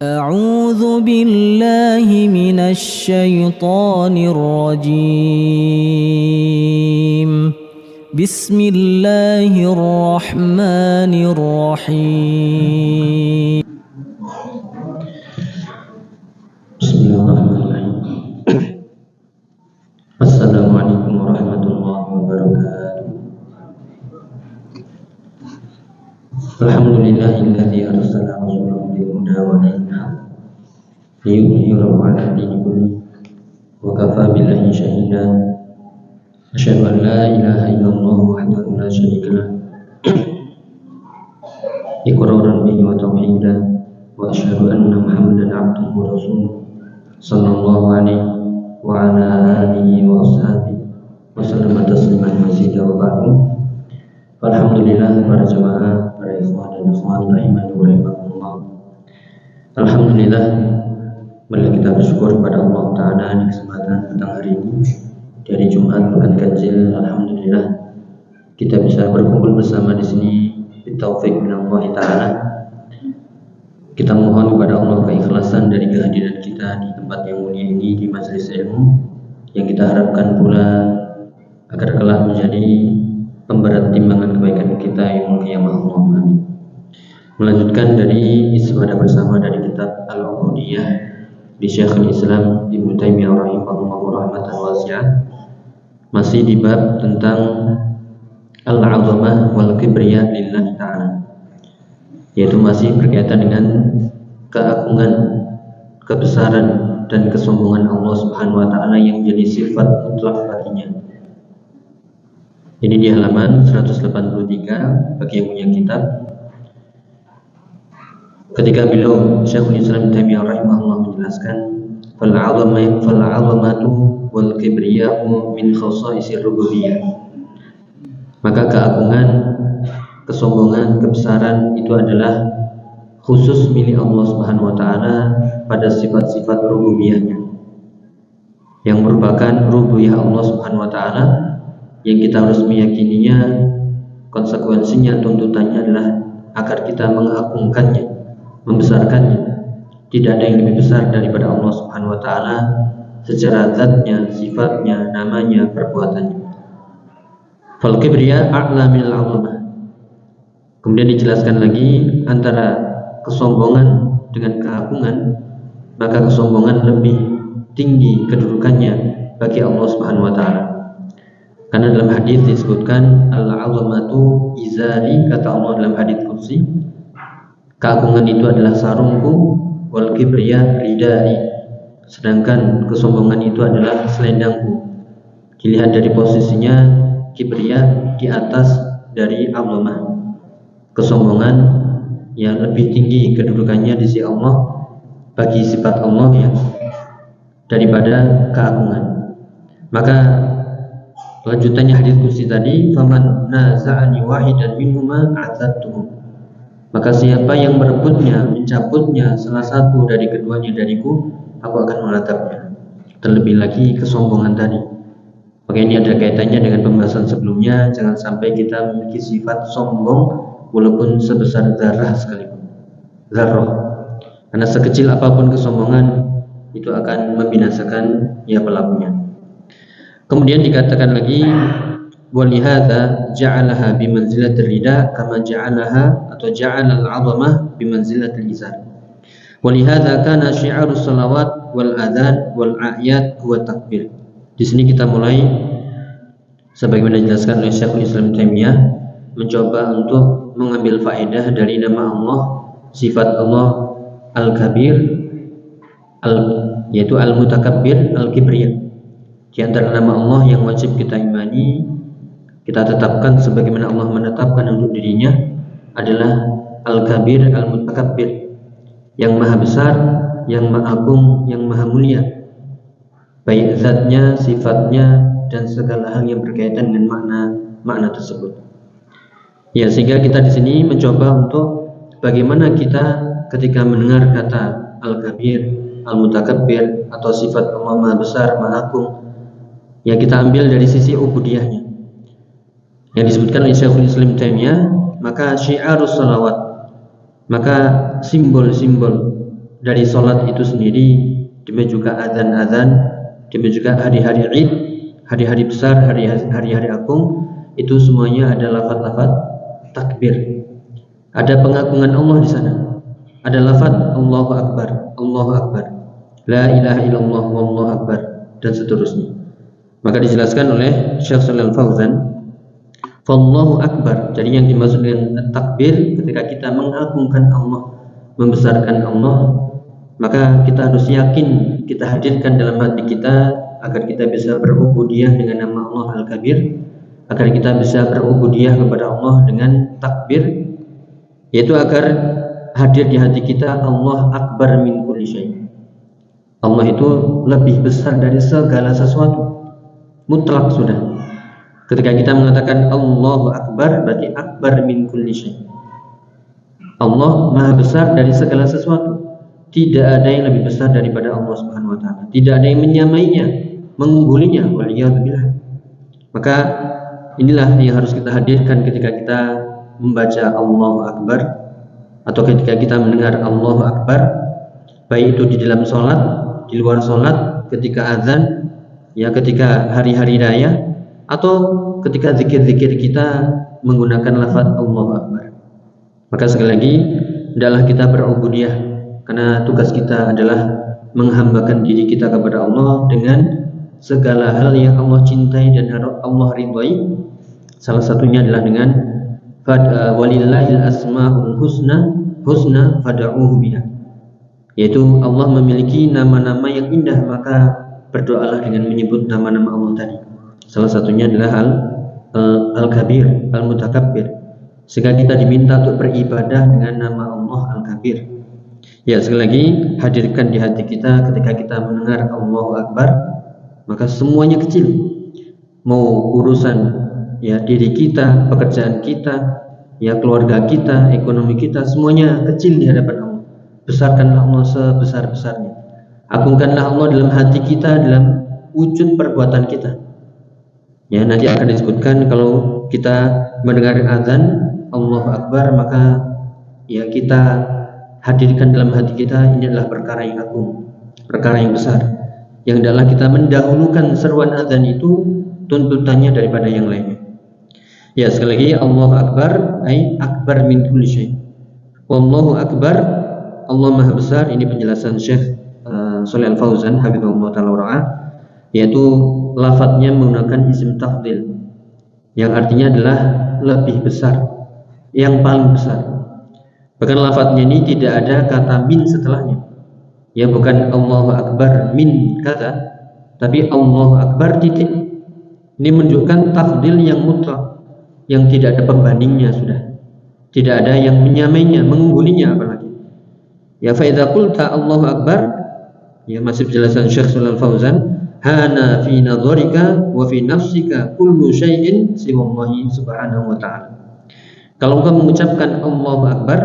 أعوذ بالله من الشيطان الرجيم. بسم الله الرحمن الرحيم. Bismillahirrahmanirrahim. Assalamualaikum warahmatullahi wabarakatuh. Alhamdulillahilladzi arsala rasulahu bil huda wa dinil haqq liyudhhirahu 'ala dini kulli wa kafaa billahi shahida. Asyhadu an la ilaha illallah wahdahu la syarika lah iqraran bihi wa tauhidan, wa asyhadu anna Muhammadan 'abduhu wa rasuluh sallallahu alaihi wa ala alihi wa ashabihi wa sallama tasliman mazida wa ba'du. Alhamdulillah, para jamaah, para ikhwan dan akhwat rahiman wa rahimakumullah. Alhamdulillah, marilah kita bersyukur kepada Allah Ta'ala di kesempatan petang hari ini dari Jumat pekan ganjil. Alhamdulillah kita bisa berkumpul bersama di sini bitaufik minallah Ta'ala. Kita mohon kepada Allah keikhlasan dari kehadiran kita di tempat yang mulia ini, di majelis ilmu, yang kita harapkan pula agar kelak menjadi pemberat timbangan kebaikan kita yang qiyamah Allah. Amin. Melanjutkan dari istifadah bersama dari kitab Al-Ubudiyah di Syekhul Islam Ibnu Taimiyah rahimahullahu rahmatan wasi'ah, masih di bab tentang al-'azamah wal kibriya lillahi ta'ala, yaitu masih berkaitan dengan keagungan, kebesaran dan kesombongan Allah Subhanahu wa taala yang menjadi sifat mutlak baginya. Ini di halaman 183 bagi yang punya kitab. Ketika beliau Syekhul Islam Taimiyah rahimahullah menjelaskan fal-'azamatu wal kibriya'u min khasaisir rububiyyah, maka keagungan, kesombongan, kebesaran itu adalah khusus milik Allah Subhanahu wa taala pada sifat-sifat rububiyahnya, yang merupakan rububiyah Allah Subhanahu wa taala yang kita harus meyakininya. Konsekuensinya, tuntutannya adalah agar kita mengagungkannya, membesarkannya. Tidak ada yang lebih besar daripada Allah Subhanahu wa taala secara zatnya, sifatnya, namanya, perbuatannya. Fal kibriya a'la minal 'azamah. Kemudian dijelaskan lagi antara kesombongan dengan keagungan, maka kesombongan lebih tinggi kedudukannya bagi Allah Subhanahu wa taala. Karena dalam hadis disebutkan al-'azamatu izari, kata Allah dalam hadis qudsi, keagungan itu adalah sarungku, wal kibriya ridai, sedangkan kesombongan itu adalah selendangku. Dilihat dari posisinya, kibriya di atas dari 'azamah, kesombongan yang lebih tinggi kedudukannya di sisi Allah bagi sifat Allah ya daripada keagungan. Maka lanjutannya hadis qudsi tadi, faman naza'ani wahidan minhuma a'tadtuhu, maka siapa yang merebutnya, mencabutnya salah satu dari keduanya dariku, aku akan mengadabnya. Terlebih lagi kesombongan tadi. Maka ini ada kaitannya dengan pembahasan sebelumnya. Jangan sampai kita memiliki sifat sombong walaupun sebesar zarah sekalipun, zarrah. Karena sekecil apapun kesombongan itu akan membinasakan ya pelakunya. Kemudian dikatakan lagi, walihada ja'alaha bimanzilatir rida kama ja'alaha atau ja'alal 'azamah bimanzilatil izar. Walihada kana syi'arus salawat wal adzan wal a'yad huwa takbir. Di sini kita mulai sebagaimana dijelaskan oleh Syekhul Islam Taimiyah, mencoba untuk mengambil faedah dari nama Allah, sifat Allah Al-Kabir, yaitu Al-Mutakabbir, Al-Kibriya. Di antara nama Allah yang wajib kita imani, kita tetapkan sebagaimana Allah menetapkan untuk dirinya adalah Al-Kabir, Al-Mutakabbir, yang maha besar, yang maha agung, yang maha mulia, baik zatnya, sifatnya, dan segala hal yang berkaitan dengan makna tersebut. Ya, sehingga kita di sini mencoba untuk bagaimana kita ketika mendengar kata Al-Kabir, Al-Mutakabbir atau sifat Allah maha besar, maha agung, ya kita ambil dari sisi ubudiyahnya yang disebutkan oleh Syekhul Islam Taimiyah. Maka syiarus salawat, maka simbol-simbol dari sholat itu sendiri, demikian juga azan-azan, demikian juga hari-hari Id, hari-hari besar, hari-hari agung, itu semuanya ada lafaz-lafaz takbir. Ada pengagungan Allah di sana. Ada lafaz Allahu Akbar, Allahu Akbar, La ilaha illallah, Wallahu Akbar, dan seterusnya. Maka dijelaskan oleh Syekh Shalal Fauzan, Fallahu Akbar. Jadi yang dimaksud dengan takbir ketika kita mengagungkan Allah, membesarkan Allah, maka kita harus yakin, kita hadirkan dalam hati kita agar kita bisa berubudiyah dengan nama Allah Al-Kabir, agar kita bisa berubudiyah kepada Allah dengan takbir, yaitu agar hadir di hati kita Allah Akbar min kulli syai'. Allah itu lebih besar dari segala sesuatu, mutlak sudah. Ketika kita mengatakan Allahu Akbar, berarti akbar min kulli syai'. Allah maha besar dari segala sesuatu. Tidak ada yang lebih besar daripada Allah Subhanahu wa taala. Tidak ada yang menyamainya, mengunggulinya. Waliyadzubillah. Maka inilah yang harus kita hadirkan ketika kita membaca Allahu Akbar, atau ketika kita mendengar Allahu Akbar, baik itu di dalam sholat, di luar sholat, ketika azan, ya ketika hari-hari raya, atau ketika zikir-zikir kita menggunakan lafaz Allahu Akbar. Maka sekali lagi, hendaklah kita berubudiyah, karena tugas kita adalah menghambakan diri kita kepada Allah dengan segala hal yang Allah cintai dan Allah ridhai. Salah satunya adalah dengan walillahil asmaul husna fad'uhu biha, yaitu Allah memiliki nama-nama yang indah, maka berdoalah dengan menyebut nama-nama Allah tadi. Salah satunya adalah Al-Kabir, Al-Mutakabbir. Sehingga kita diminta untuk beribadah dengan nama Allah Al-Kabir. Ya, sekali lagi, hadirkan di hati kita ketika kita mendengar Allahu Akbar, maka semuanya kecil. Mau urusan ya diri kita, pekerjaan kita, ya keluarga kita, ekonomi kita, semuanya kecil di hadapan Allah. Besarkanlah Allah sebesar-besarnya. Agungkanlah Allah dalam hati kita, dalam wujud perbuatan kita. Ya, nanti akan disebutkan kalau kita mendengar azan Allahu Akbar, maka ya kita hadirkan dalam hati kita, ini adalah perkara yang agung, perkara yang besar, yang adalah kita mendahulukan seruan azan itu tuntutannya daripada yang lainnya. Ya, sekali lagi, Allahu Akbar ay akbar min kulli syai'. Wallahu Akbar, Allah Maha Besar. Ini penjelasan Syekh Shalal Fauzan hafizahullah taala wa yaitu lafadznya menggunakan isim tafdil, yang artinya adalah lebih besar, yang paling besar. Bahkan lafadznya ini tidak ada kata min setelahnya. Ya, bukan Allahu Akbar min kata, tapi Allahu Akbar titik. Ini menunjukkan tafdil yang mutlak, yang tidak ada pembandingnya sudah. Tidak ada yang menyamainya, mengunggulinya apalagi. Ya, fa idza qulta Allahu Akbar, ya masih penjelasan Syekh Shalal Fauzan, hana fi nadharika wa fi nafsika kullu syai'in siwallahi subhanahu wa ta'ala. Kalau engkau mengucapkan Allahu Akbar,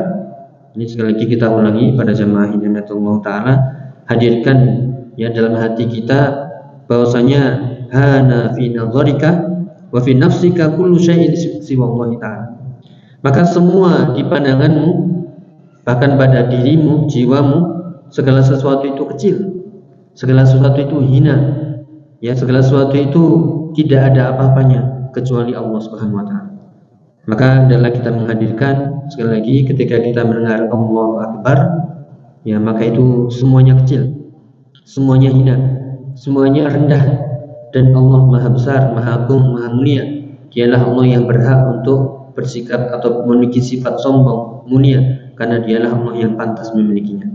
ini sekali lagi kita ulangi pada jamaah hidayatullah ta'ala, hadirkan ya dalam hati kita bahwasanya hana fi nadharika wa fi nafsika kullu syai'in siwallahi ta'ala. Maka semua di pandanganmu, bahkan pada dirimu, jiwamu, segala sesuatu itu kecil, segala sesuatu itu hina, ya segala sesuatu itu tidak ada apa-apanya kecuali Allah Subhanahu wa taala. Maka adalah kita menghadirkan sekali lagi ketika kita mendengar Allahu Akbar, ya maka itu semuanya kecil, semuanya hina, semuanya rendah, dan Allah Maha Besar, Maha Agung, Maha Mulia. Dialah Allah yang berhak untuk bersikap atau memiliki sifat sombong, mulia, karena dialah Allah yang pantas memilikinya.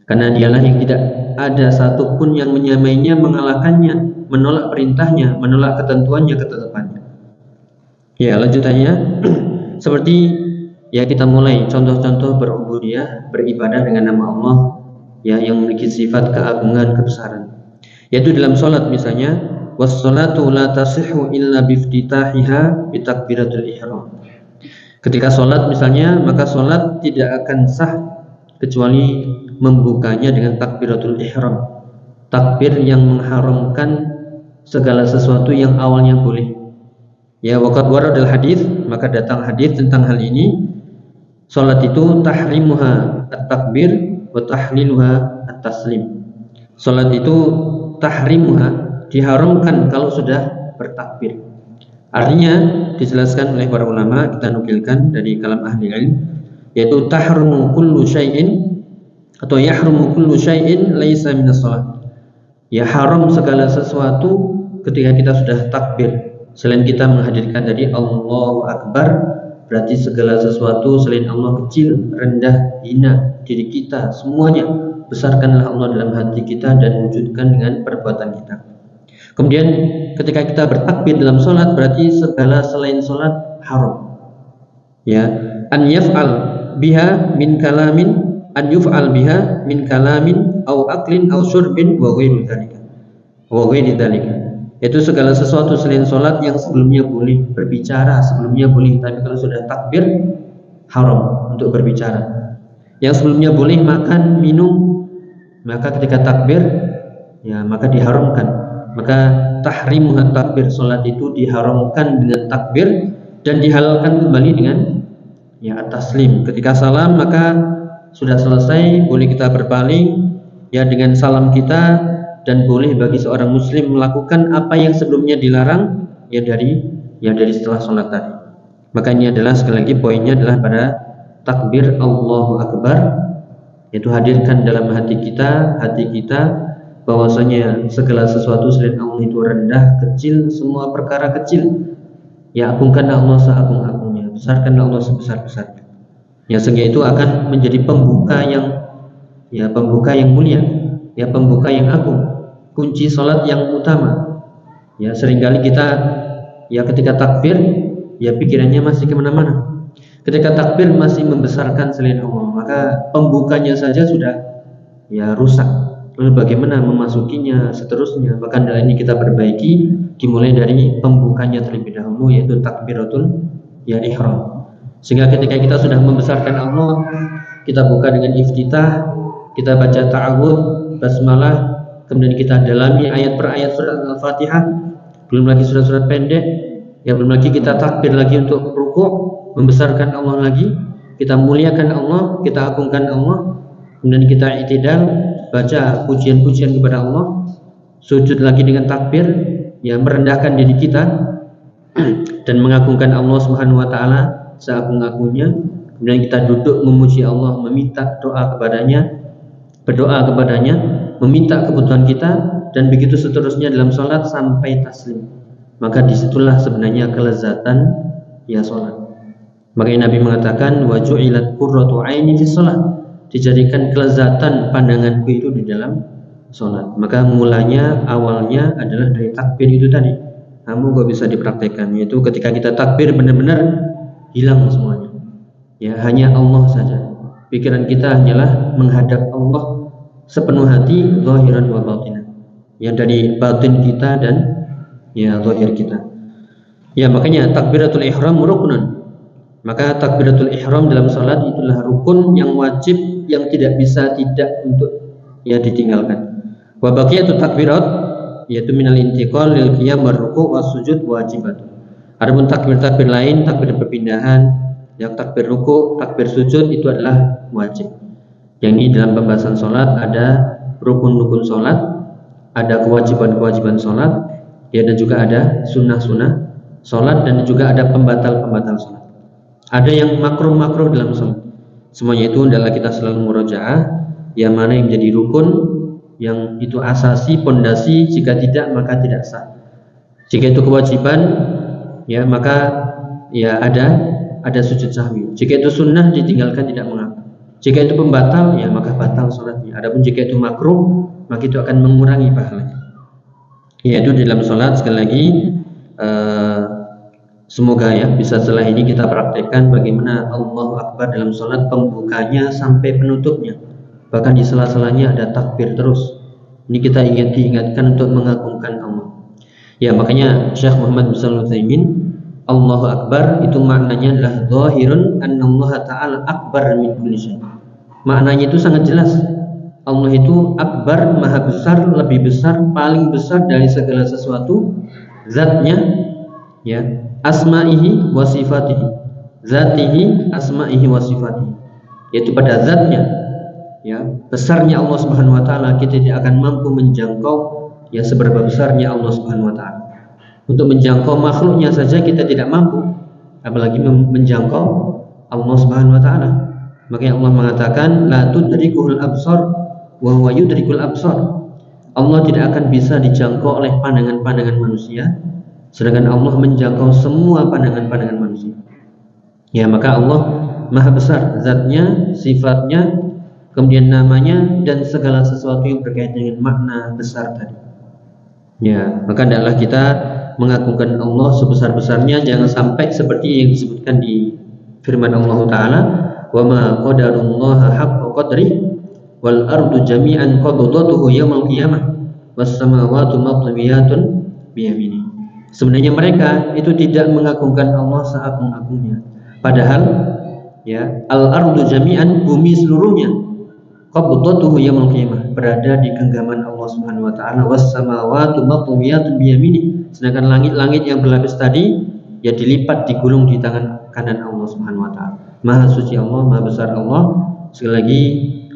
Karena dialah yang tidak ada satupun yang menyamainya, mengalahkannya, menolak perintahnya, menolak ketentuannya, ketetapannya. Ya, lanjutannya seperti ya kita mulai contoh-contoh berubudiyah, beribadah dengan nama Allah ya yang memiliki sifat keagungan, kebesaran. Yaitu dalam salat misalnya, was-salatu la tasihhu illa biftitahiha bitakbiratul ihram. Ketika salat misalnya, maka salat tidak akan sah kecuali membukanya dengan takbiratul ihram, takbir yang mengharamkan segala sesuatu yang awalnya boleh. Ya, waqad waradal hadis, maka datang hadis tentang hal ini. Salat itu tahrimuha at-takbir wa tahliluha at-taslim. Salat itu tahrimuha, diharamkan kalau sudah bertakbir. Artinya dijelaskan oleh para ulama, kita nukilkan dari kalam ahli ilmu, yaitu tahrumu kullu syai'in atau yahrumu kullu syai'in laisa minas salat. Ya, haram segala sesuatu ketika kita sudah takbir. Selain kita menghadirkan tadi Allahu Akbar, berarti segala sesuatu selain Allah kecil, rendah, hina, diri kita, semuanya besarkanlah Allah dalam hati kita dan wujudkan dengan perbuatan kita. Kemudian ketika kita bertakbir dalam sholat, berarti segala selain sholat haram. Ya, an yaf'al biha min kalamin, an yuf'al biha min kalamin au aklin au syurbin wa ghairi dzalika. Wa ghairi dzalika. Itu segala sesuatu selain sholat yang sebelumnya boleh berbicara, sebelumnya boleh, tapi kalau sudah takbir haram untuk berbicara. Yang sebelumnya boleh makan, minum, maka ketika takbir ya maka diharamkan. Maka tahrimuha takbir, sholat itu diharamkan dengan takbir dan dihalalkan kembali dengan ya at-taslim. Ketika salam maka sudah selesai, boleh kita berpaling ya dengan salam kita, dan boleh bagi seorang muslim melakukan apa yang sebelumnya dilarang ya dari setelah sholat tadi. Maka ini adalah sekali lagi poinnya adalah pada takbir Allahu Akbar, yaitu hadirkan dalam hati kita bahwasanya segala sesuatu selain Allah itu rendah, kecil, semua perkara kecil. Ya, agungkanlah Allah seagung-agungnya, besarkanlah Allah sebesar-besarnya. Ya, sehingga itu akan menjadi pembuka yang mulia, ya pembuka yang agung, kunci sholat yang utama. Ya, seringkali kita ya ketika takbir ya pikirannya masih kemana-mana. Ketika takbir masih membesarkan selain Allah, maka pembukanya saja sudah ya rusak. Lalu bagaimana memasukinya seterusnya? Maka ini kita perbaiki, dimulai dari pembukanya terlebih dahulu, yaitu takbiratul ya ihram. Sehingga ketika kita sudah membesarkan Allah, kita buka dengan iftitah, kita baca ta'awudz, basmalah, kemudian kita dalami ayat per ayat surat Al-Fatihah, belum lagi surat-surat pendek, ya belum lagi kita takbir lagi untuk rukuk, membesarkan Allah lagi, kita muliakan Allah, kita agungkan Allah, kemudian kita i'tidal, baca pujian-pujian kepada Allah, sujud lagi dengan takbir, ya merendahkan diri kita dan mengagungkan Allah Subhanahu wa taala seagung-agungnya. Kemudian kita duduk memuji Allah, meminta doa kepadanya, berdoa kepadanya, meminta kebutuhan kita, dan begitu seterusnya dalam sholat sampai taslim. Maka disitulah sebenarnya kelezatan ya sholat. Makanya Nabi mengatakan wa ju'ilat qurratu aini fi sholat, dijadikan kelezatan pandanganku itu di dalam sholat. Maka mulanya, awalnya adalah dari takbir itu tadi. Namun gak bisa dipraktekkan, yaitu ketika kita takbir benar-benar hilang semuanya. Ya, hanya Allah saja. Pikiran kita hanyalah menghadap Allah sepenuh hati, zahiran wa batinan. Ya, dari batin kita dan ya zahir kita. Ya, makanya takbiratul ihram ruknun. Maka takbiratul ihram dalam salat itulah rukun yang wajib, yang tidak bisa tidak untuk ya ditinggalkan. Wa baqiyatut takbirat yaitu minal intiqal lil qiyam war ruku' was sujud wajibat. Adapun takbir-takbir lain, takbir perpindahan, yang takbir ruku', takbir sujud itu adalah wajib. Yang ini dalam pembahasan salat ada rukun-rukun salat, ada kewajiban-kewajiban salat, ya, dan juga ada sunnah-sunnah salat, dan juga ada pembatal-pembatal salat. Ada yang makruh-makruh dalam salat. Semuanya itu adalah kita selalu murojaah, yang mana yang menjadi rukun, yang itu asasi, pondasi, jika tidak maka tidak sah. Jika itu kewajiban, ya maka ya ada sujud sahwi. Jika itu sunnah ditinggalkan tidak mengapa. Jika itu pembatal, ya maka batal salatnya. Adapun jika itu makruh, maka itu akan mengurangi pahalanya. Yaitu di dalam salat sekali lagi semoga ya bisa setelah ini kita praktekkan bagaimana Allahu Akbar dalam salat, pembukanya sampai penutupnya. Bahkan di sela-selanya ada takbir terus. Ini kita diingatkan untuk mengagungkan Allah. Ya, makanya Syekh Muhammad bin Shalih Al-Utsaimin, Allahu Akbar itu maknanya adalah zahirun annallaha ta'ala akbar min kulli syai'. Maknanya itu sangat jelas. Allah itu akbar, maha besar, lebih besar, paling besar dari segala sesuatu, zatnya, ya, asma'ihi wa sifatihi, zatihi, asma'ihi wa sifatihi, yaitu pada zatnya, ya besarnya Allah Subhanahu wa taala, kita tidak akan mampu menjangkau ya seberapa besarnya Allah Subhanahu wa taala. Untuk menjangkau makhluknya saja kita tidak mampu, apalagi menjangkau Allah Subhanahu wa taala. Makanya Allah mengatakan la tudrikuhul absar wa huwa yudrikul absar. Allah tidak akan bisa dijangkau oleh pandangan-pandangan manusia, sedangkan Allah menjangkau semua pandangan-pandangan manusia. Ya, maka Allah Maha besar zatnya, sifatnya, kemudian namanya, dan segala sesuatu yang berkaitan dengan makna besar tadi. Ya, maka hendaklah kita mengagungkan Allah sebesar-besarnya, jangan sampai seperti yang disebutkan di firman Allah Ta'ala, wa ma qadarullaha haqqa qadri wal ardu jami'an qabdatuhu yaumal qiyamah was samawati matwiyatun biyamini. Sebenarnya mereka itu tidak mengagungkan Allah seagung-agungnya, padahal ya al-ardu jami'an, bumi seluruhnya, qabdatuhu yaumil qiyamah, berada di genggaman Allah Subhanahu wa taala, was samawati matwiyatun biyamini, sedangkan langit-langit yang berlapis tadi ya dilipat, digulung di tangan kanan Allah Subhanahu wa taala. Maha suci Allah, maha besar Allah. Sekali lagi,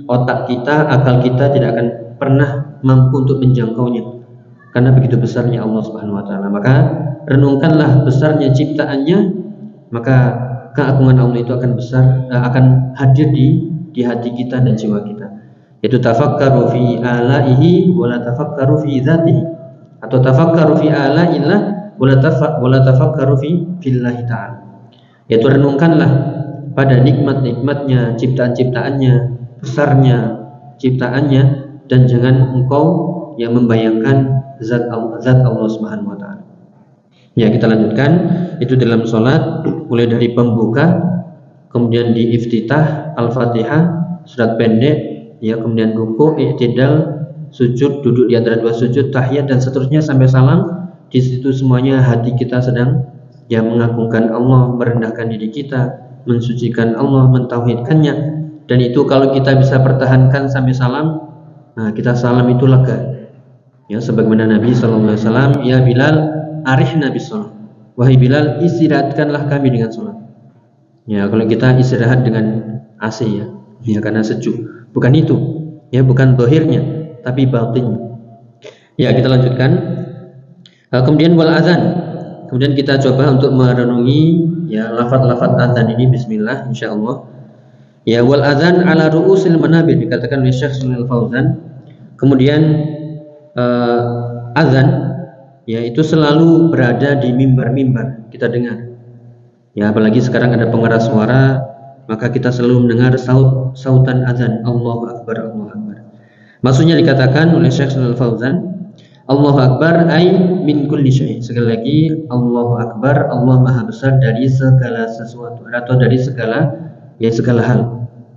otak kita, akal kita tidak akan pernah mampu untuk menjangkaunya, karena begitu besarnya Allah Subhanahu wa taala. Maka renungkanlah besarnya ciptaannya, maka keagungan Allah itu akan besar, akan hadir di hati kita dan jiwa kita. Yaitu tafakkaru fi alaihi wa la tafakkaru fi dzatihi, atau tafakkaru fi alaillah wa la tafakkaru fi fillahi ta'ala. Yaitu renungkanlah pada nikmat-nikmatnya, ciptaan-ciptaannya, besarnya ciptaannya, dan jangan engkau yang membayangkan zat Allah Subhanahu wa taala. Ya, kita lanjutkan. Itu dalam sholat, mulai dari pembuka, kemudian di iftitah, al-fatihah, surat pendek, ya, kemudian ruku, i'tidal, sujud, duduk di antara dua sujud, tahiyat, dan seterusnya sampai salam. Di situ semuanya hati kita sedang ya mengagungkan Allah, merendahkan diri kita, mensucikan Allah, mentauhidkannya. Dan itu kalau kita bisa pertahankan sampai salam, nah kita salam itu lega. Ya, sebagaimana Nabi sallallahu alaihi wasallam, ya Bilal, arihna bis shalah. Wahai Bilal, istirahatkanlah kami dengan salat. Ya, kalau kita istirahat dengan AC ya karena sejuk. Bukan itu. Ya, bukan zahirnya, tapi batinnya. Ya, kita lanjutkan. Kemudian wal azan. Kemudian kita coba untuk merenungi ya lafaz-lafaz azan ini, bismillah insyaallah. Ya, wal azan ala ru'usil manabir, dikatakan oleh Syekh Shalal Fauzan. Kemudian azan ya itu selalu berada di mimbar-mimbar, kita dengar. Ya, apalagi sekarang ada pengeras suara, maka kita selalu mendengar sautan azan, Allahu Akbar, Allahu Akbar. Maksudnya dikatakan oleh Syekh Shalal Fauzan, Allahu Akbar ay min kulli syai'. Sekali lagi, Allahu Akbar, Allah Maha besar dari segala sesuatu, atau dari segala hal.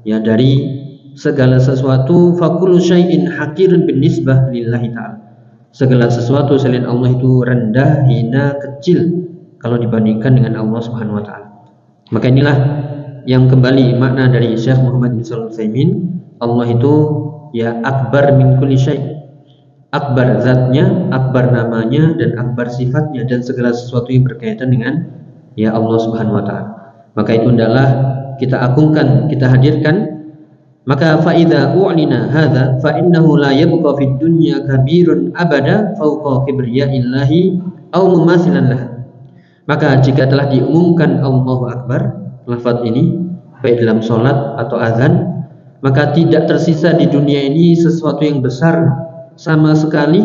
Ya, dari segala sesuatu, fa kullu syai'in haqirun bin nisbah lillahi ta'ala. Segala sesuatu selain Allah itu rendah, hina, kecil kalau dibandingkan dengan Allah Subhanahu wa taala. Maka inilah yang kembali makna dari Syekh Muhammad bin Shalih Al-Utsaimin, Allah itu ya akbar min kulli syai'. Akbar zatnya, akbar namanya, dan akbar sifatnya, dan segala sesuatu yang berkaitan dengan ya Allah Subhanahu wa taala. Maka itu hendaklah kita agungkan, kita hadirkan. Maka fa idza u'lina hadza fa innahu la yabqa fid dunya kabirun abada fawqa kibriya'illahi aw mumathilan lah. Maka jika telah diumumkan Allahu Akbar, lafaz ini baik dalam salat atau azan, maka tidak tersisa di dunia ini sesuatu yang besar sama sekali,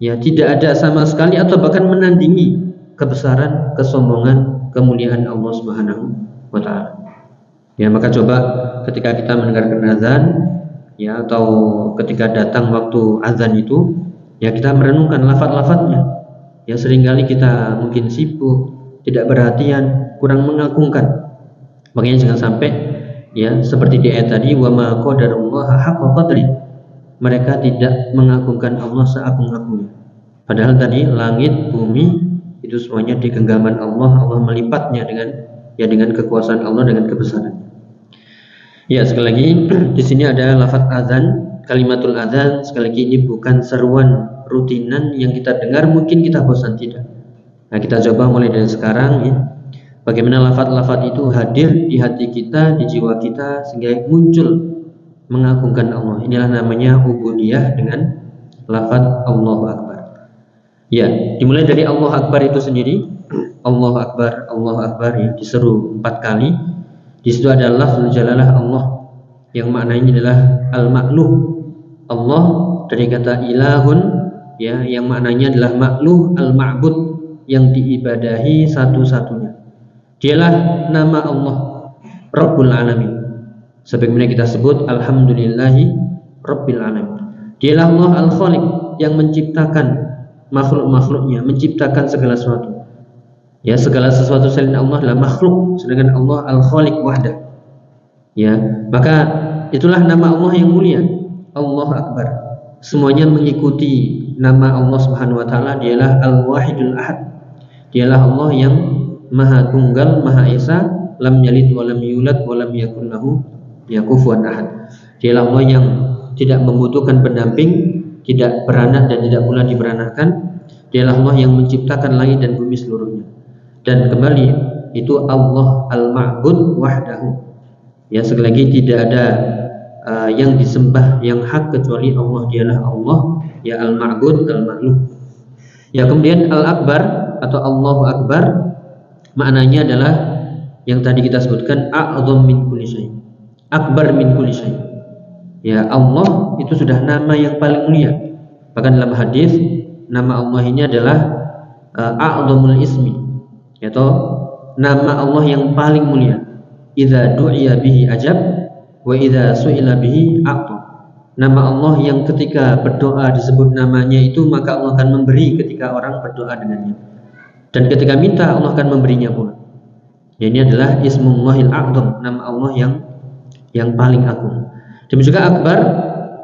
ya tidak ada sama sekali, atau bahkan menandingi kebesaran, kesombongan, kemuliaan Allah Subhanahu wa taala. Ya, maka coba ketika kita mendengarkan azan ya, atau ketika datang waktu azan itu, ya kita merenungkan lafaz-lafaznya. Ya, seringkali kita mungkin sibuk, tidak perhatian, kurang mengagungkan. Makanya jangan sampai ya seperti di ayat tadi, wa ma qadarullaha haqqa qadri. Mereka tidak mengagungkan Allah seagung-agungnya. Padahal tadi langit, bumi itu semuanya di genggaman Allah. Allah melipatnya dengan kekuasaan Allah, dengan kebesarannya. Ya, sekali lagi di sini ada lafaz azan, kalimatul azan. Sekali lagi ini bukan seruan rutinan yang kita dengar mungkin kita bosan, tidak. Nah, kita coba mulai dari sekarang ya. Bagaimana lafaz-lafaz itu hadir di hati kita, di jiwa kita, sehingga muncul mengagungkan Allah. Inilah namanya ubudiyah dengan lafaz Allahu Akbar. Ya, dimulai dari Allahu Akbar itu sendiri. Allahu Akbar ya, diseru 4 kali. Di situ ada lafzul jalalah Allah yang maknanya adalah al-ma'luh. Allah dari kata ilahun ya, yang maknanya adalah makluh, al-ma'bud, yang diibadahi satu-satunya. Dialah nama Allah Rabbul Alamin. Sebagaimana kita sebut alhamdulillahi Rabbil Alamin. Dialah Allah Al-Khaliq yang menciptakan makhluk-makhluknya, menciptakan segala sesuatu. Ya, segala sesuatu selain Allah adalah makhluk, sedangkan Allah Al-Khaliq wahdah. Ya, maka itulah nama Allah yang mulia, Allahu Akbar. Semuanya mengikuti nama Allah Subhanahu wa taala. Dialah Al-Wahidul Ahad. Dialah Allah yang Maha Tunggal, Maha Esa, lam yalid wa lam yulad wa lam yakul lahu kufuwan ahad. Dialah Allah yang tidak membutuhkan pendamping, tidak beranak dan tidak pula diberanakkan. Dialah Allah yang menciptakan langit dan bumi seluruhnya. Dan kembali itu Allah Al-Ma'bud wahdahu. Ya, sekali lagi tidak ada yang disembah yang hak kecuali Allah. Dialah Allah ya, Al-Ma'bud, Al-Ma'luh. Ya, kemudian Al-Akbar atau Allahu Akbar maknanya adalah yang tadi kita sebutkan, a'zam min kulli syai', akbar min kulli syai'. Ya, Allah itu sudah nama yang paling mulia. Bahkan dalam hadis nama Allah ini adalah a'zamul ismi, yaitu nama Allah yang paling mulia. Idza du'iya bihi ajab wa idza su'ila bihi a'ta. Nama Allah yang ketika berdoa disebut namanya itu, maka Allah akan memberi ketika orang berdoa dengannya. Dan ketika minta, Allah akan memberinya pula. Ya, ini adalah Ismullahil A'zam, nama Allah yang paling agung. Demikian juga Akbar,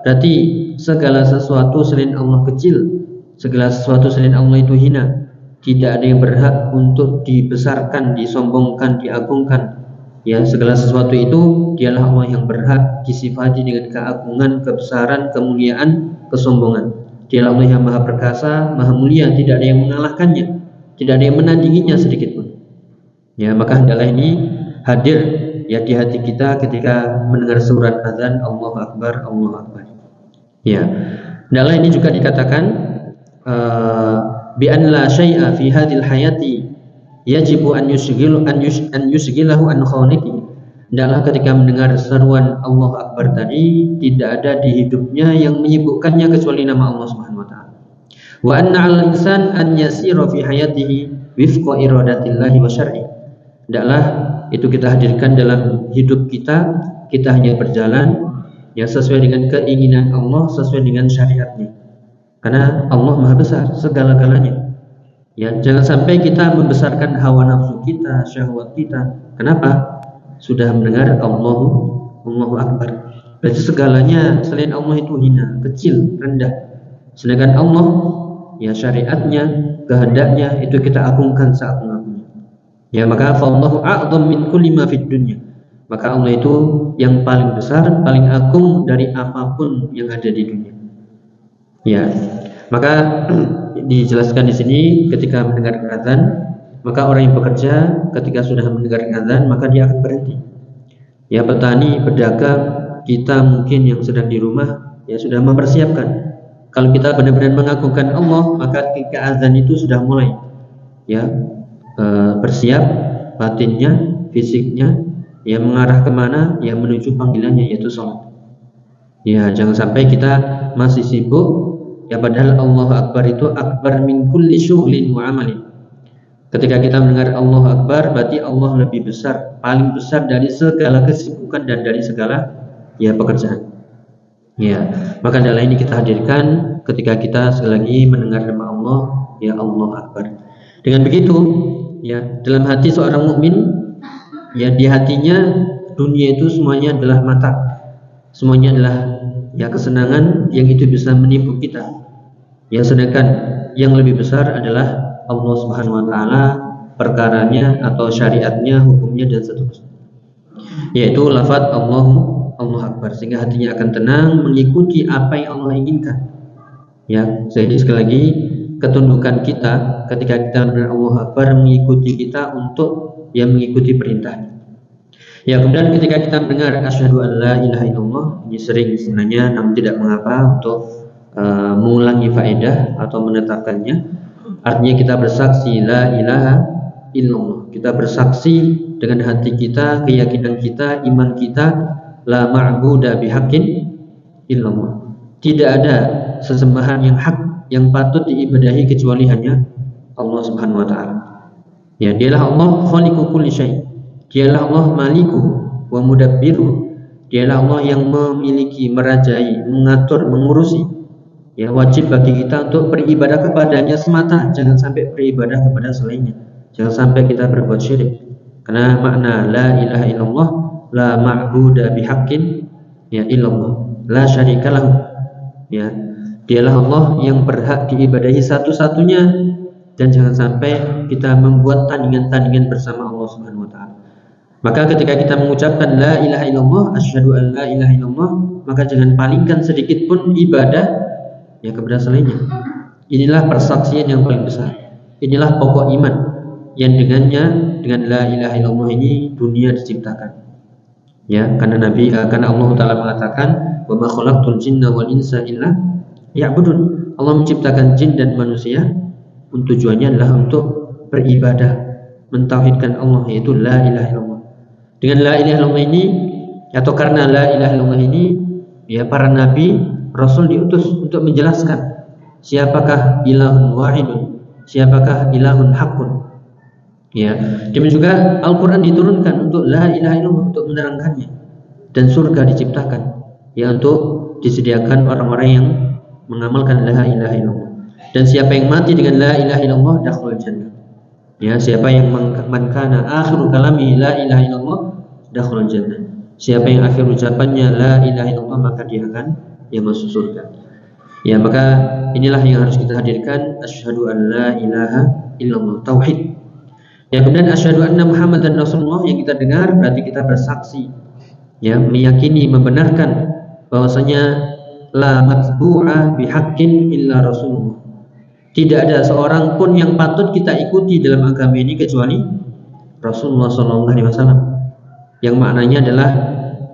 berarti segala sesuatu selain Allah kecil, segala sesuatu selain Allah itu hina. Tidak ada yang berhak untuk dibesarkan, disombongkan, diagungkan. Ya, segala sesuatu itu dialah Allah yang berhak disifati dengan keagungan, kebesaran, kemuliaan, kesombongan. Dialah Allah yang maha perkasa, maha mulia, tidak ada yang mengalahkannya, tidak ada yang menandinginya sedikit pun. Ya, maka hendaklah ini hadir ya di hati kita ketika mendengar surat azan Allahu Akbar, Allahu Akbar. Ya, hendaklah ini juga dikatakan bi an la syai'a fi hadhil hayati yajibu an yusghilahu an khaliqi. Hendaklah ketika mendengar seruan Allahu Akbar tadi, tidak ada di hidupnya yang menyibukkannya kecuali nama Allah Subhanahu wa taala. Wa anna 'alal insan an yasira fi hayatihi wifqa iradatillahi wa syar'i. Hendaklah itu kita hadirkan dalam hidup kita, kita hanya berjalan ya sesuai dengan keinginan Allah, sesuai dengan syariatnya. Karena Allah Maha Besar segala-galanya. Ya, jangan sampai kita membesarkan hawa nafsu kita, syahwat kita. Kenapa? Sudah mendengar Allahu Akbar. Berarti segalanya selain Allah itu hina, kecil, rendah. Sedangkan Allah ya syariatnya, kehendaknya itu kita agungkan seagung-agungnya. Ya, maka fallahu a'zam min kulli ma fid dunya. Maka Allah itu yang paling besar, paling agung dari apapun yang ada di dunia. Ya. Maka dijelaskan di sini ketika mendengar azan, maka orang yang bekerja ketika sudah mendengar azan maka dia akan berhenti. Ya, petani, pedagang, kita mungkin yang sedang di rumah ya sudah mempersiapkan. Kalau kita benar-benar mengagungkan Allah, maka ketika azan itu sudah mulai ya bersiap batinnya, fisiknya ya mengarah kemana? Ya menuju panggilannya yaitu salat. Ya, jangan sampai kita masih sibuk. Ya, padahal Allahu Akbar itu akbar min kulli syughlin wa amalin. Ketika kita mendengar Allahu Akbar, berarti Allah lebih besar, paling besar dari segala kesibukan dan dari segala ya pekerjaan. Ya, maka adalah ini kita hadirkan ketika kita sekali lagi mendengar nama Allah, ya Allahu Akbar. Dengan begitu, ya dalam hati seorang mukmin, ya di hatinya dunia itu semuanya adalah mata, semuanya adalah ya kesenangan yang itu bisa menipu kita. Ya, sedangkan yang lebih besar adalah Allah Subhanahu wa taala, perkaranya atau syariatnya, hukumnya dan seterusnya. Yaitu lafaz Allahu Akbar, sehingga hatinya akan tenang mengikuti apa yang Allah inginkan. Ya, jadi sekali lagi ketundukan kita ketika kita mendengar Allahu Akbar mengikuti kita untuk yang mengikuti perintahnya. Ya, kemudian ketika kita mendengar asyhadu an la ilaha illallah, ini sering sebenarnya, namun tidak mengapa untuk mengulangi faedah atau menetapkannya. Artinya kita bersaksi la ilaha illallah. Kita bersaksi dengan hati kita, keyakinan kita, iman kita, la ma'budu bihaqqin illallah. Tidak ada sesembahan yang hak yang patut diibadahi kecuali hanya Allah Subhanahu wa taala. Ya, dialah Allah khaliqu kulli syai'. Dialah Allah maliku wa mudabbiru. Dialah Allah yang memiliki, merajai, mengatur, mengurusi. Ya, wajib bagi kita untuk beribadah kepadanya semata, jangan sampai beribadah kepada selainnya. Jangan sampai kita berbuat syirik. Karena makna la ilaha illallah, la ma'budu bihaqqin ya illallah, la syarikalahu. Ya, dialah Allah yang berhak diibadahi satu-satunya, dan jangan sampai kita membuat tandingan-tandingan bersama Allah Subhanahu wa taala. Maka ketika kita mengucapkan la ilaha illallah, asyhadu an la ilaha illallah, maka jangan palingkan sedikit pun ibadah ya kepada selainnya. Inilah persaksian yang paling besar. Inilah pokok iman yang dengannya, dengan la ilaha illallah ini dunia diciptakan. Ya, karena karena Allah Taala mengatakan, "Wa ma khalaqtul jinna wal insa illa ya'budun." Allah menciptakan jin dan manusia, tujuannya adalah untuk beribadah, mentauhidkan Allah, yaitu la ilaha illallah. Dengan la ilaha illallah ini, atau karena la ilaha illallah ini, ya para nabi, rasul diutus untuk menjelaskan siapakah ilahun wahidun, siapakah ilahun haqqun. Ya, demikian juga Al-Qur'an diturunkan untuk la ilaha illallah, untuk menerangkannya, dan surga diciptakan ya untuk disediakan orang-orang yang mengamalkan la ilaha illallah. Dan siapa yang mati dengan la ilaha illallah dakhalul jannah. Ya, siapa yang man kana akhiru kalami la ilaha illallah dakhalul jannah. Siapa yang akhir ucapannya la ilaha illallah, maka dia akan masuk surga. Ya, maka inilah yang harus kita hadirkan, asyhadu an la ilaha illallah, tauhid. Ya, kemudian asyhadu anna Muhammadan Rasulullah yang kita dengar berarti kita bersaksi, ya, meyakini, membenarkan bahwasanya la matbu'a bihaqqin illa Rasulullah. Tidak ada seorang pun yang patut kita ikuti dalam agama ini kecuali Rasulullah SAW, yang maknanya adalah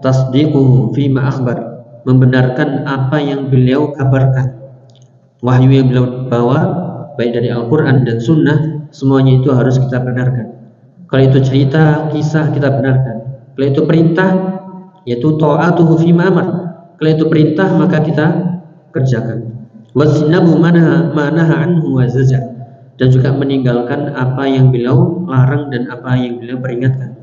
tasdiquhu fima akhbar, membenarkan apa yang beliau kabarkan. Wahyu yang beliau bawa baik dari Al-Quran dan Sunnah, semuanya itu harus kita benarkan. Kalau itu cerita, kisah, kita benarkan. Kalau itu perintah, yaitu ta'atuhu fima amar. Kalau itu perintah, maka kita kerjakan. Wasinabu manaha anhu wa zajar, dan juga meninggalkan apa yang beliau larang dan apa yang beliau peringatkan.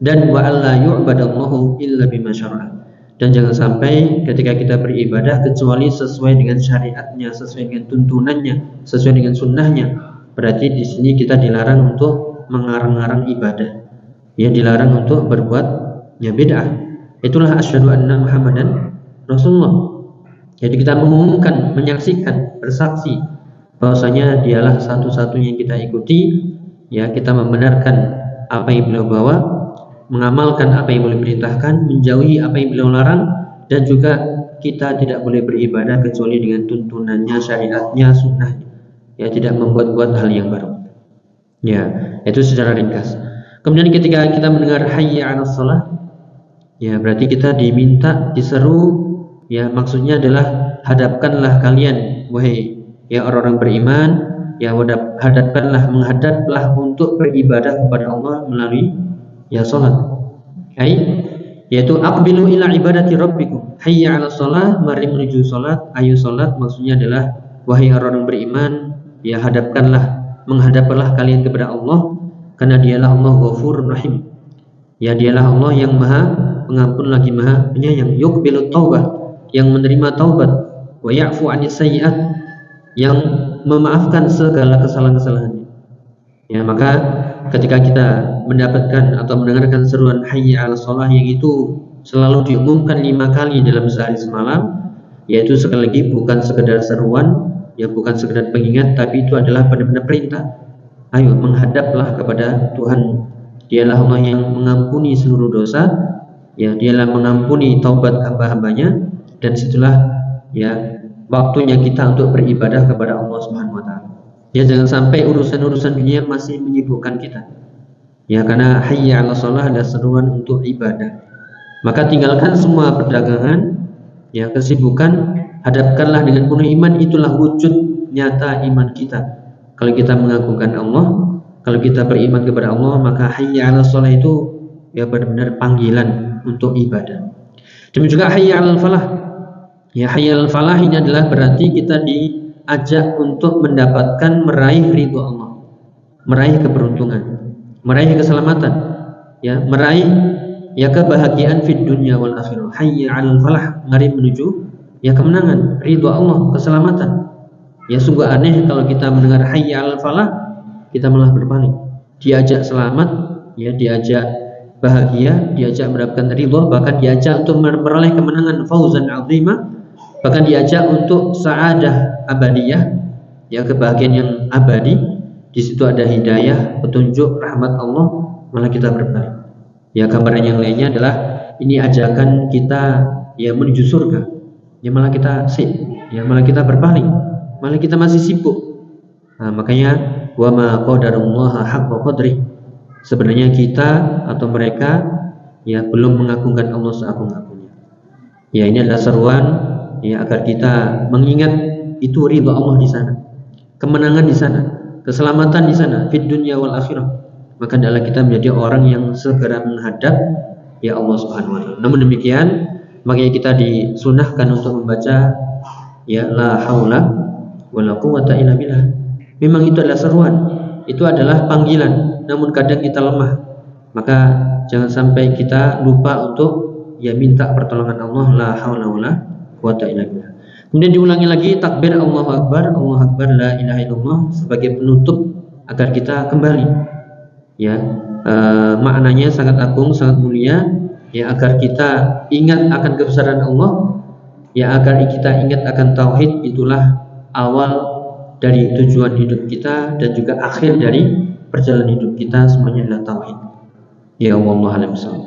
Dan wa alla yu'badallahu illa bima syara'a, dan jangan sampai ketika kita beribadah kecuali sesuai dengan syariatnya, sesuai dengan tuntunannya, sesuai dengan sunnahnya. Berarti di sini kita dilarang untuk mengarang-arang ibadah, ya, dilarang untuk berbuat ya bid'ah. Itulah asyhadu anna Muhammadan Rasulullah. Jadi kita mengumumkan, menyaksikan, bersaksi bahwasanya dialah satu-satunya yang kita ikuti, ya, kita membenarkan apa yang beliau bawa, mengamalkan apa yang beliau perintahkan, menjauhi apa yang beliau larang, dan juga kita tidak boleh beribadah kecuali dengan tuntunannya, syariatnya, sunnahnya. Ya, tidak membuat-buat hal yang baru. Ya, itu secara ringkas. Kemudian ketika kita mendengar hayya 'alas shalah, ya berarti kita diminta, diseru, ya, maksudnya adalah hadapkanlah kalian, wahai ya orang-orang beriman, ya menghadaplah untuk beribadah kepada Allah melalui ya salat. Yaitu aqbilu ila ibadati rabbikum. Hayya 'alas shalah, mari menuju salat, ayo salat, maksudnya adalah wahai orang-orang beriman, ya menghadaplah kalian kepada Allah, karena dialah Allah Ghafurur Rahim. Ya, dialah Allah yang Maha Pengampun lagi Maha Penyayang. Yuqbilut taubah, yang menerima taubat, wa ya'fu 'anis sayyi'at, yang memaafkan segala kesalahan-kesalahannya. Ya, maka ketika kita mendapatkan atau mendengarkan seruan hayya 'alas shalah yang itu selalu diumumkan 5 kali dalam sehari semalam, yaitu sekali lagi bukan sekedar seruan, ya, bukan sekedar pengingat, tapi itu adalah benar-benar perintah. Ayo menghadaplah kepada Tuhan. Dialah Allah yang mengampuni seluruh dosa, ya, dialah mengampuni taubat hamba-hambanya, dan situlah ya waktunya kita untuk beribadah kepada Allah Subhanahu wa taala. Ya, jangan sampai urusan-urusan dunia masih menyibukkan kita. Ya, karena hayya 'alas shalah adalah seruan untuk ibadah. Maka tinggalkan semua perdagangan, ya, kesibukan, hadapkanlah dengan penuh iman. Itulah wujud nyata iman kita. Kalau kita mengagungkan Allah, kalau kita beriman kepada Allah, maka hayya 'alas shalah itu ya benar-benar panggilan untuk ibadah. Demikian juga hayya 'alal falah. Ya, hayya 'alal falah ini adalah berarti kita diajak untuk mendapatkan meraih ridho Allah, meraih keberuntungan, meraih keselamatan, ya, meraih ya kebahagiaan fid dunya wal akhirah. Hayya 'alal falah, mari menuju ya kemenangan, ridho Allah, keselamatan. Ya, sungguh aneh kalau kita mendengar hayya 'alal falah kita malah berpaling. Diajak selamat, ya, diajak bahagia, diajak mendapatkan ridho, bahkan diajak untuk memperoleh kemenangan, fauzan 'azima, bahkan diajak untuk sa'adah abadiyah, ya, kebahagiaan yang abadi. Di situ ada hidayah, petunjuk, rahmat Allah, malah kita berpaling. Ya, gambaran yang lainnya adalah ini ajakan kita ya menuju surga, ya malah kita ya malah kita berpaling, malah kita masih sibuk. Nah, makanya wa ma qadarullaha haqqa qadri. Sebenarnya kita atau mereka ya belum mengagungkan Allah seagung-agungnya. Ya, ini adalah seruan ya agar kita mengingat itu ridha Allah di sana, kemenangan di sana, keselamatan di sana, fid dunya wal akhirah. Maka adalah kita menjadi orang yang segera menghadap ya Allah Subhanahu wa taala. Namun demikian, makanya kita disunahkan untuk membaca ya la haula wala quwwata illa billah. Memang itu adalah seruan, itu adalah panggilan, namun kadang kita lemah. Maka jangan sampai kita lupa untuk ya minta pertolongan Allah, la haula wala quwwata illa billah. Kemudian diulangi lagi takbir Allahu akbar, Allahu akbar, la ilaha illallah, sebagai penutup agar kita kembali. Ya, maknanya sangat agung, sangat mulia, ya, agar kita ingat akan kebesaran Allah, ya, agar kita ingat akan tauhid. Itulah awal dari tujuan hidup kita dan juga akhir dari perjalanan hidup kita, semuanya adalah tauhid. Ya Allah alam bissawab.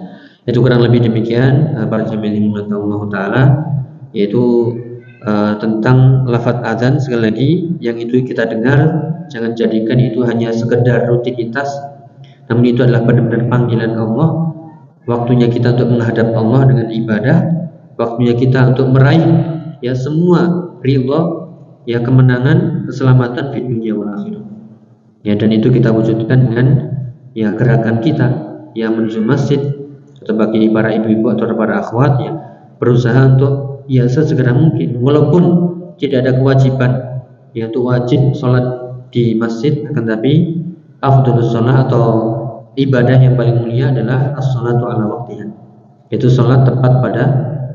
Itu kurang lebih demikian para jamaah yang dimuliakan Allah taala, yaitu tentang lafaz azan. Sekali lagi, yang itu kita dengar jangan jadikan itu hanya sekedar rutinitas, namun itu adalah benar-benar panggilan Allah. Waktunya kita untuk menghadap Allah dengan ibadah, waktunya kita untuk meraih ya semua ridha, ya kemenangan, keselamatan di dunia wal akhirah. Ya, dan itu kita wujudkan dengan ya gerakan kita yang menuju masjid, atau bagi para ibu-ibu atau para akhwat ya berusaha untuk ya sesegera mungkin, walaupun tidak ada kewajiban yaitu wajib sholat di masjid, akan tapi afdhalus sholat atau ibadah yang paling mulia adalah as-sholatu ala waqtiha, itu sholat tepat pada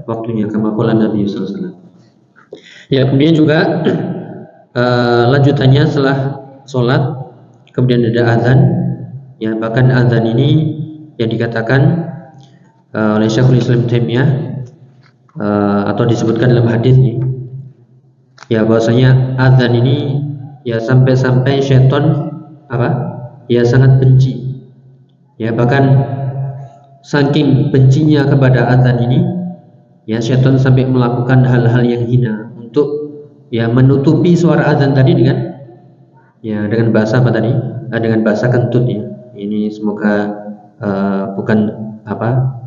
waktunya, kama qala Nabi sallallahu alaihi wasallam. Ya, kemudian juga lanjutannya setelah sholat kemudian ada azan. Ya, bahkan azan ini yang dikatakan oleh Syekhul Islam Taimiyah atau disebutkan dalam hadis ini, ya, bahwasanya azan ini ya sampai syaitan ya sangat benci. Ya, bahkan saking bencinya kepada azan ini, ya, syaitan sampai melakukan hal-hal yang hina untuk ya menutupi suara azan tadi dengan bahasa apa tadi? Dengan bahasa kentut ya. Ini semoga bukan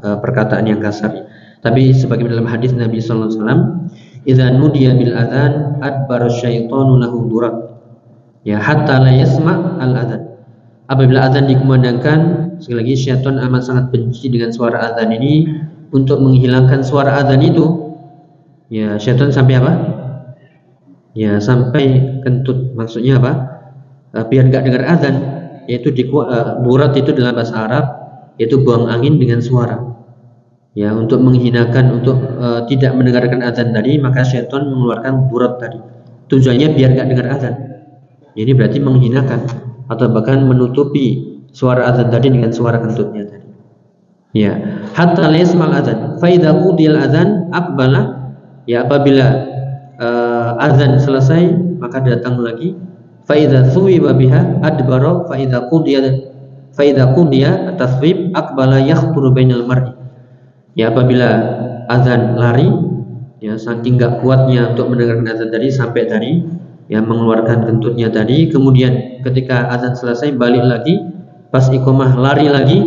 perkataan yang kasar ya. Tapi sebagaimana dalam hadis Nabi sallallahu alaihi wasallam, "Idza nudiya bil adzan adbara syaitanu lahu durat." Ya, hatta la yasma' al adzan. Apabila azan dikumandangkan, sekali lagi syaitan amat sangat benci dengan suara azan ini. Untuk menghilangkan suara azan itu, ya, syaitan sampai apa? Ya, sampai kentut. Maksudnya apa? Biar nggak dengar azan, yaitu burat itu dalam bahasa Arab, yaitu buang angin dengan suara. Ya, untuk menghinakan, untuk tidak mendengarkan azan tadi, maka syaitan mengeluarkan burat tadi. Tujuannya biar nggak dengar azan. Ini berarti menghinakan atau bahkan menutupi suara azan tadi dengan suara kentutnya tadi. Ya, hatta layasmal azan. Fa idza qudiyal azan aqbala. Ya, apabila azan selesai maka datang lagi. Fa idza thuwiba biha adbara. Fa idza qudiya at-taswib aqbala yakhturu bainal mar'i. Ya, apabila azan lari, ya, saking enggak kuatnya untuk mendengarkan azan tadi sampai tadi ya mengeluarkan kentutnya tadi, kemudian ketika azan selesai balik lagi, pas iqamah lari lagi,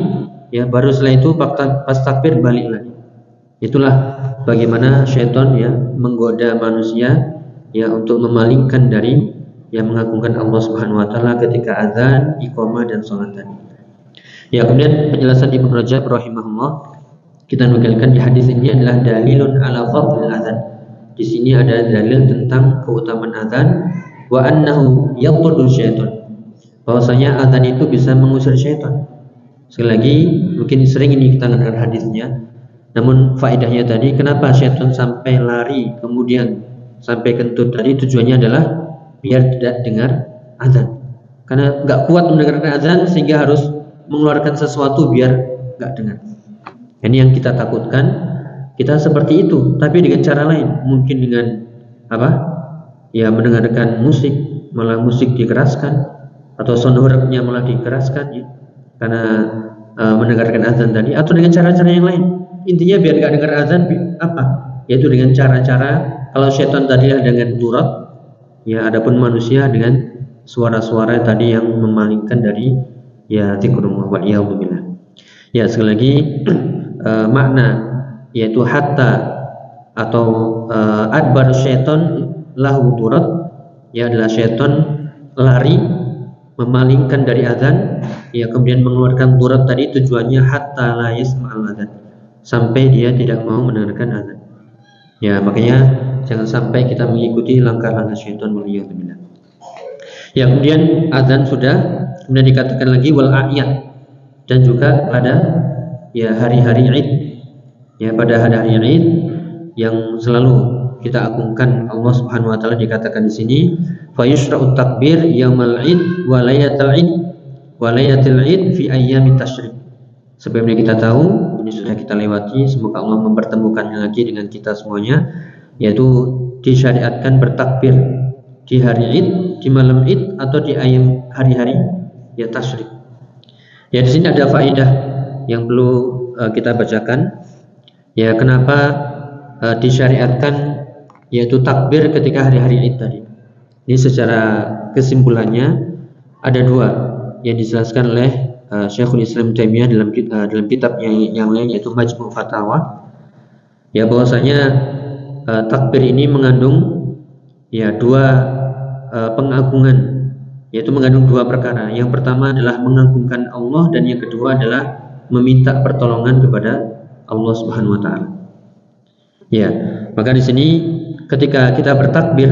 ya baru setelah itu pas takbir balik lagi. Itulah bagaimana syaitan ya menggoda manusia ya untuk memalingkan dari yang mengagungkan Allah Subhanahu wa taala ketika azan, iqamah dan salat tadi. Ya, kemudian penjelasan Ibnu Rajab rahimahullah kita nukilkan di hadis ini adalah dalilun ala fadlil azan. Di sini ada dalil tentang keutamaan azan wa annahu yaqtudu syaitan. Bahwasanya azan itu bisa mengusir syaitan. Sekali lagi mungkin sering ini kita dengar hadisnya. Namun faedahnya tadi kenapa syaitan sampai lari kemudian sampai kentut tadi tujuannya adalah biar tidak dengar azan. Karena nggak kuat mendengarkan azan sehingga harus mengeluarkan sesuatu biar nggak dengar. Ini yang kita takutkan, kita seperti itu, tapi dengan cara lain, mungkin dengan apa? Ya mendengarkan musik, malah musik dikeraskan, atau sonornya malah dikeraskan, ya, karena mendengarkan azan tadi, atau dengan cara-cara yang lain. Intinya biar nggak dengar azan, apa? Yaitu dengan cara-cara. Kalau syaitan tadi dengan durat, ya, adapun manusia dengan suara-suara tadi yang memalingkan dari ya zikrullah wal iyadzubillah. Ya, sekali lagi makna yaitu hatta atau adbar syaitan lahu durat, ya adalah syaitan lari memalingkan dari azan, ya kemudian mengeluarkan durat tadi tujuannya hatta la yasma'al azan, sampai dia tidak mau mendengarkan azan. Ya, makanya jangan sampai kita mengikuti langkah-langkah syaitan wal iyadzubillah. Ya, kemudian azan sudah, kemudian dikatakan lagi wal a'yad, dan juga pada ya hari-hari Id. Ya, pada hari-hari Id yang selalu kita agungkan Allah Subhanahu wa taala dikatakan di sini fa yushra'ut takbir yaumal Id wa layatul Id wa layatul Id fi ayyamit tasyrik. Sebelumnya kita tahu, ini sudah kita lewati, semoga Allah mempertemukannya lagi dengan kita semuanya, yaitu disyariatkan bertakbir di hari Id, di malam Id, atau di ayam hari-hari ya tasyrik. Ya, di sini ada faedah yang perlu kita bacakan. Ya, kenapa disyariatkan yaitu takbir ketika hari-hari Id tadi? Ini secara kesimpulannya ada dua yang dijelaskan oleh Syekhul Islam Taimiyah dalam kitab yang lain yaitu Majmu' Fatawa. Ya, bahwasanya takbir ini mengandung ya dua pengagungan, yaitu mengandung dua perkara. Yang pertama adalah mengagungkan Allah, dan yang kedua adalah meminta pertolongan kepada Allah Subhanahu wa taala. Ya, maka di sini ketika kita bertakbir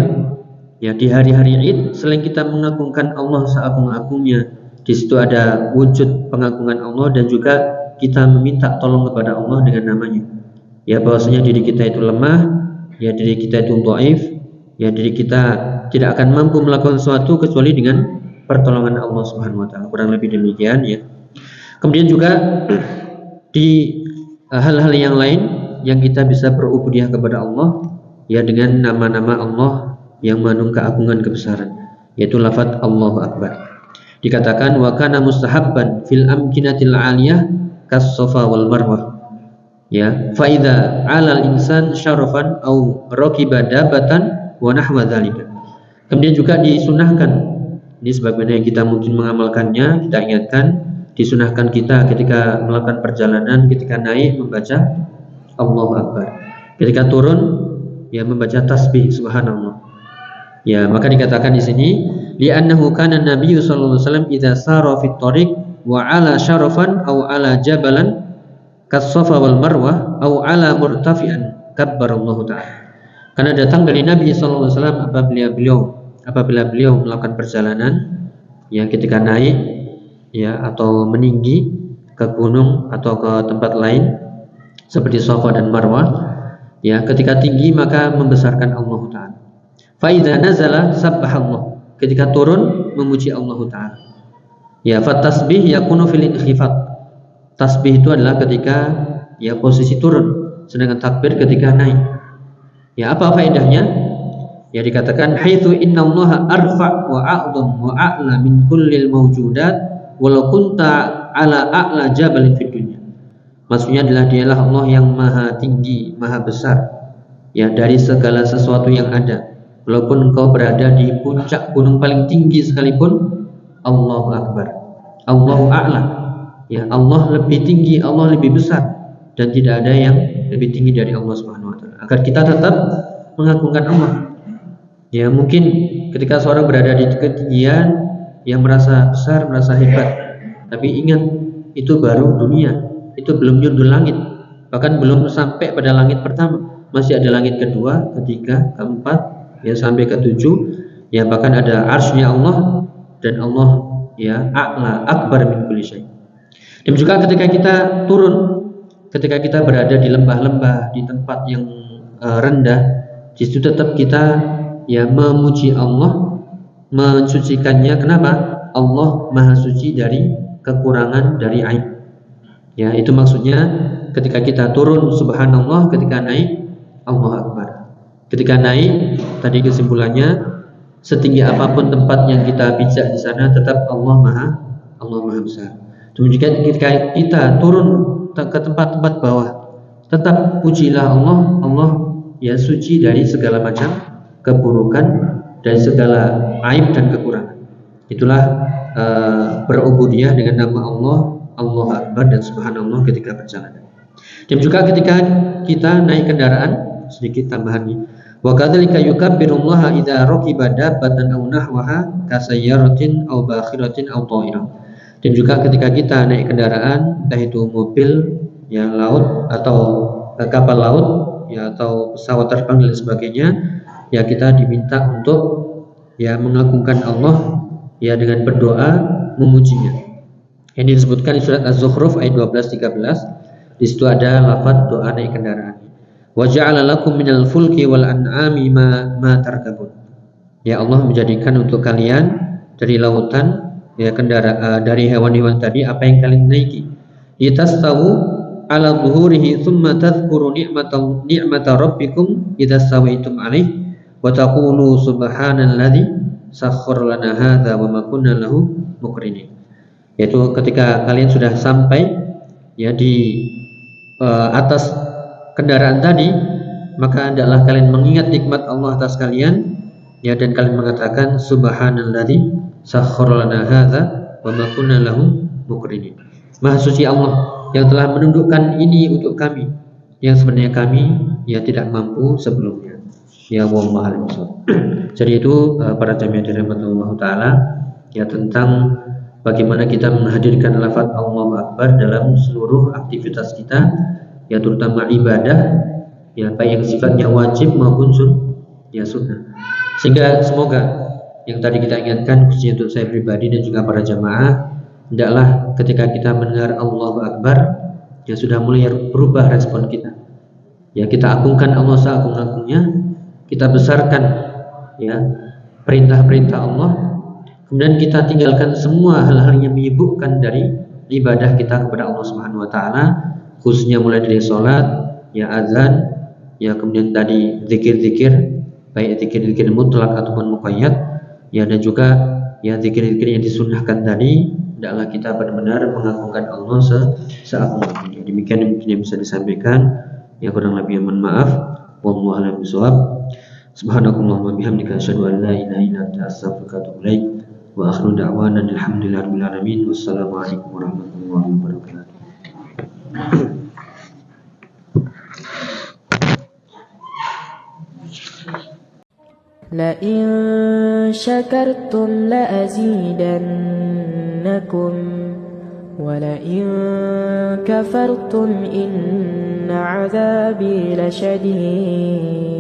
ya di hari-hari Id, selain kita mengagungkan Allah seagung-agungnya, di situ ada wujud pengagungan Allah, dan juga kita meminta tolong kepada Allah dengan namanya. Ya, bahwasanya diri kita itu lemah, ya diri kita itu dhaif, ya diri kita tidak akan mampu melakukan sesuatu kecuali dengan pertolongan Allah Subhanahu wa taala. Kurang lebih demikian ya. Kemudian juga di hal-hal yang lain yang kita bisa berubudiyah kepada Allah ya dengan nama-nama Allah yang mengandung keagungan kebesaran, yaitu lafaz Allahu Akbar. Dikatakan wa kana mustahabban fil amkinatil 'aliyah kas-Safa wal Marwah. Ya, fa idza 'alal insan syarafan au raqiba dabatan wa nahwa dzalika. Kemudian juga disunahkan, ini sebagaimana kita mungkin mengamalkannya, kita ingatkan, disunahkan kita ketika melakukan perjalanan, ketika naik membaca Allahu Akbar, ketika turun ya membaca tasbih subhanallah. Ya, maka dikatakan di sini li'annahu kana Nabi sallallahu alaihi wasallam idza sara fit thariq wa 'ala syarafan aw 'ala jabalan kas-Safa wal Marwah aw 'ala murtafi'an kabbarallahu ta'ala. Karena datang dari Nabi sallallahu alaihi wasallam apabila beliau melakukan perjalanan ya ketika naik ya atau meninggi ke gunung atau ke tempat lain seperti Safa dan Marwah, ya ketika tinggi maka membesarkan Allah Ta'ala. Fa idza nazala sabbahallah, ketika turun memuji Allah Ta'ala. Ya, fa tasbih yakunu fil inkhifad, tasbih itu adalah ketika ya posisi turun, sedangkan takbir ketika naik. Ya, apa faedahnya? Ya, dikatakan haitsu innallaha arfa wa a'dham wa a'la min kullil mawjudat walau kunta ala a'la jabalin fid dunya. Maksudnya adalah dialah Allah yang maha tinggi, maha besar ya dari segala sesuatu yang ada. Walaupun engkau berada di puncak gunung paling tinggi sekalipun, Allahu Akbar. Allahu a'la. Ya, Allah lebih tinggi, Allah lebih besar, dan tidak ada yang lebih tinggi dari Allah Subhanahu wa taala. Agar kita tetap mengagungkan Allah. Ya, mungkin ketika seorang berada di ketinggian yang merasa besar, merasa hebat, tapi ingat itu baru dunia, itu belum nyundul langit, bahkan belum sampai pada langit pertama, masih ada langit kedua, ketiga, keempat, ya sampai ketujuh, ya bahkan ada arsy-Nya Allah, dan Allah ya a'la akbar min kulli syai'. Dan juga ketika kita turun, ketika kita berada di lembah-lembah, di tempat yang rendah, di situ tetap kita ya memuji Allah, mensucikannya. Kenapa? Allah Maha Suci dari kekurangan, dari aib. Ya, itu maksudnya ketika kita turun subhanallah, ketika naik Allah Akbar. Ketika naik, tadi kesimpulannya, setinggi apapun tempat yang kita pijak di sana, tetap Allah Maha besar. Demikian ketika kita turun ke tempat-tempat bawah, tetap pujilah Allah. Allah ya suci dari segala macam keburukan, dari segala aib dan kekurangan. Itulah berubudiyah dengan nama Allah, Allah Akbar dan Subhanallah ketika perjalanan. Dan juga ketika kita naik kendaraan, sedikit tambahan nih. Wa kadzalika yukabbirullaha idza raqiba dabbatan aw nahwaha kasayyaratin aw bakhiratin aw ta'irah. Dan juga ketika kita naik kendaraan, entah itu mobil, ya laut atau kapal laut, ya atau pesawat terbang dan sebagainya, ya kita diminta untuk ya mengagungkan Allah ya dengan berdoa, memujinya. Ini disebutkan di surat Az-Zukhruf ayat 12-13. Di situ ada lafaz doa naik kendaraan. Wa ja'ala lakum minal fulki wal an'ami ma tarkabun. Ya Allah menjadikan untuk kalian dari lautan, ya dari hewan-hewan tadi apa yang kalian naiki. Itastawu ala zuhurihi thumma tadhkuru ni'mata rabbikum idza stawaitum alaih wa taqulu subhanalladzi sakhkhara lana hadza wa ma kunna lahu muqrinin. Yaitu ketika kalian sudah sampai ya di atas kendaraan tadi, maka hendaklah kalian mengingat nikmat Allah atas kalian, ya, dan kalian mengatakan subhanalladzi sakhkhara lana hadza wa ma kunna lahu muqrinin. Maha suci Allah yang telah menundukkan ini untuk kami, yang sebenarnya kami ya tidak mampu sebelumnya. Ya wallahu a'lam. Jadi itu para jamaah dirahmati Allah taala, ya tentang bagaimana kita menghadirkan lafaz Allahu Akbar dalam seluruh aktivitas kita, ya terutama ibadah, ya baik yang sifatnya wajib maupun sunnah. Sehingga semoga yang tadi kita ingatkan, khususnya untuk saya pribadi dan juga para jamaah, hendaklah ketika kita mendengar Allahu Akbar, ya sudah mulai berubah respon kita. Ya kita agungkan Allah seagung-agungnya, kita besarkan ya perintah-perintah Allah, kemudian kita tinggalkan semua hal-hal yang menyibukkan dari ibadah kita kepada Allah Subhanahu wa taala, khususnya mulai dari sholat, ya azan, ya kemudian tadi zikir-zikir, baik zikir-zikir mutlak ataupun muqayyad, ya dan juga ya zikir-zikir yang disunnahkan tadi, hendaklah kita benar-benar mengagungkan Allah seagung-agungnya. Demikian yang mungkin bisa disampaikan, ya kurang lebih mohon maaf. Wallahu a'lam bishawab. Subhanakallahumma bihamdika asyhadu an la ilaha illa anta astaghfiruka wa atubu ilaik. Wa akhiru da'wana alhamdulillahirabbil alamin. Wassalamualaikum warahmatullahi wabarakatuh. لئن شكرتم لأزيدنكم ولئن كفرتم إن عذابي لشديد